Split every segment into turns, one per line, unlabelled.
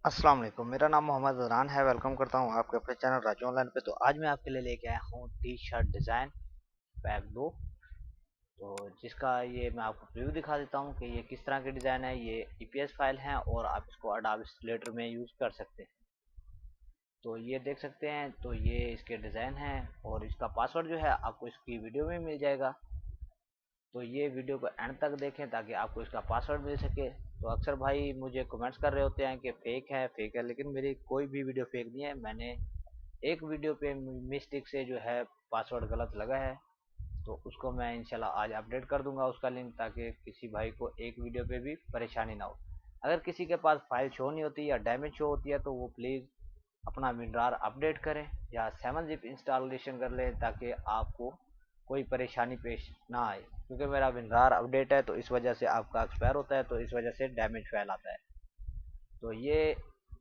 अस्सलाम वालेकुम। मेरा नाम मोहम्मद अदनान है। वेलकम करता हूँ आपके अपने चैनल राजू ऑनलाइन पे। तो आज मैं आपके लिए लेके आया हूँ टी शर्ट डिज़ाइन पैक 2। तो जिसका ये मैं आपको प्रीव्यू दिखा देता हूँ कि ये किस तरह की डिज़ाइन है। ये ईपीएस फाइल है और आप इसको अडोबे इलस्ट्रेटर में यूज़ कर सकते हैं। तो ये देख सकते हैं, तो ये इसके डिज़ाइन है और इसका पासवर्ड जो है आपको इसकी वीडियो में मिल जाएगा। तो ये वीडियो को एंड तक देखें ताकि आपको इसका पासवर्ड मिल सके। तो अक्सर भाई मुझे कमेंट्स कर रहे होते हैं कि फेक है, लेकिन मेरी कोई भी वीडियो फेक नहीं है। मैंने एक वीडियो पे मिस्टेक से जो है पासवर्ड गलत लगा है, तो उसको मैं इंशाल्लाह आज अपडेट कर दूंगा उसका लिंक, ताकि किसी भाई को एक वीडियो पे भी परेशानी ना हो। अगर किसी के पास फाइल शो नहीं होती या डैमेज शो होती है तो वो प्लीज़ अपना विनरार अपडेट करें या 7-zip इंस्टॉलेशन कर लें, ताकि आपको कोई परेशानी पेश ना आए। क्योंकि मेरा विनरार अपडेट है तो इस वजह से आपका एक्सपायर होता है, तो इस वजह से डैमेज फाइल आता है। तो ये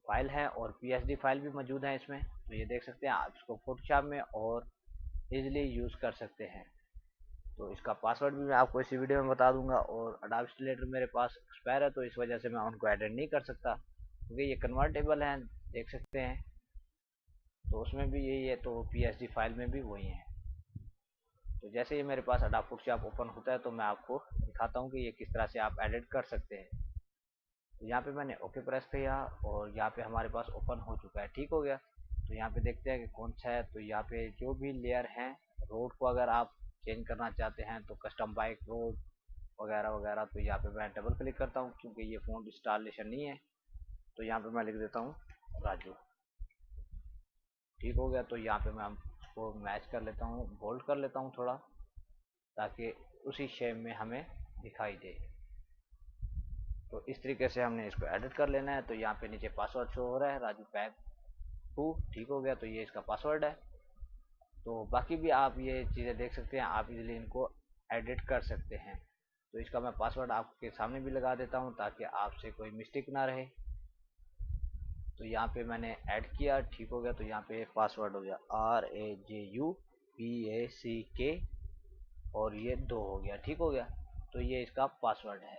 फाइल है और पीएसडी फाइल भी मौजूद है इसमें। तो ये देख सकते हैं, आप इसको फोटोशॉप में और इजीली यूज़ कर सकते हैं। तो इसका पासवर्ड भी मैं आपको इसी वीडियो में बता दूंगा। और अडोबे इलस्ट्रेटर मेरे पास एक्सपायर है तो इस वजह से मैं उनको एडिट नहीं कर सकता, क्योंकि ये कन्वर्टेबल है, देख सकते हैं। तो उसमें भी यही है, तो पीएसडी फाइल में भी वही है। तो जैसे ही मेरे पास अडोबे फोटोशॉप ओपन होता है तो मैं आपको दिखाता हूँ कि ये किस तरह से आप एडिट कर सकते हैं। तो यहाँ पे मैंने ओके प्रेस किया और यहाँ पे हमारे पास ओपन हो चुका है, ठीक हो गया। तो यहाँ पे देखते हैं कि कौन सा है। तो यहाँ पे जो भी लेयर है, रोड को अगर आप चेंज करना चाहते हैं तो कस्टम बाइक रोड वगैरह वगैरह, तो यहाँ पे मैं डबल क्लिक करता हूँ क्योंकि ये फ़ॉन्ट इंस्टॉलेशन नहीं है। तो यहाँ पे मैं लिख देता हूँ राजू, ठीक हो गया। तो यहाँ पे मैं उसको मैच कर लेता हूँ, बोल्ड कर लेता हूँ थोड़ा, ताकि उसी शेप में हमें दिखाई दे। तो इस तरीके से हमने इसको एडिट कर लेना है। तो यहाँ पे नीचे पासवर्ड शो हो रहा है राजू पैक 2, ठीक हो गया। तो ये इसका पासवर्ड है। तो बाकी भी आप ये चीज़ें देख सकते हैं, आप इजीली इनको एडिट कर सकते हैं। तो इसका मैं पासवर्ड आपके सामने भी लगा देता हूँ ताकि आपसे कोई मिस्टेक ना रहे। तो यहाँ पे मैंने ऐड किया, ठीक हो गया। तो यहाँ पे पासवर्ड हो गया RAJUPACK और ये 2 हो गया, ठीक हो गया। तो ये इसका पासवर्ड है।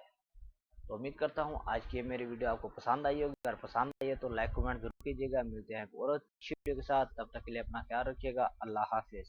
तो उम्मीद करता हूँ आज की मेरी वीडियो आपको पसंद आई होगी। अगर पसंद आई है तो लाइक कमेंट जरूर कीजिएगा। मिलते हैं एक और अच्छी वीडियो के साथ, तब तक के लिए अपना ख्याल रखिएगा। अल्लाह हाफिज़।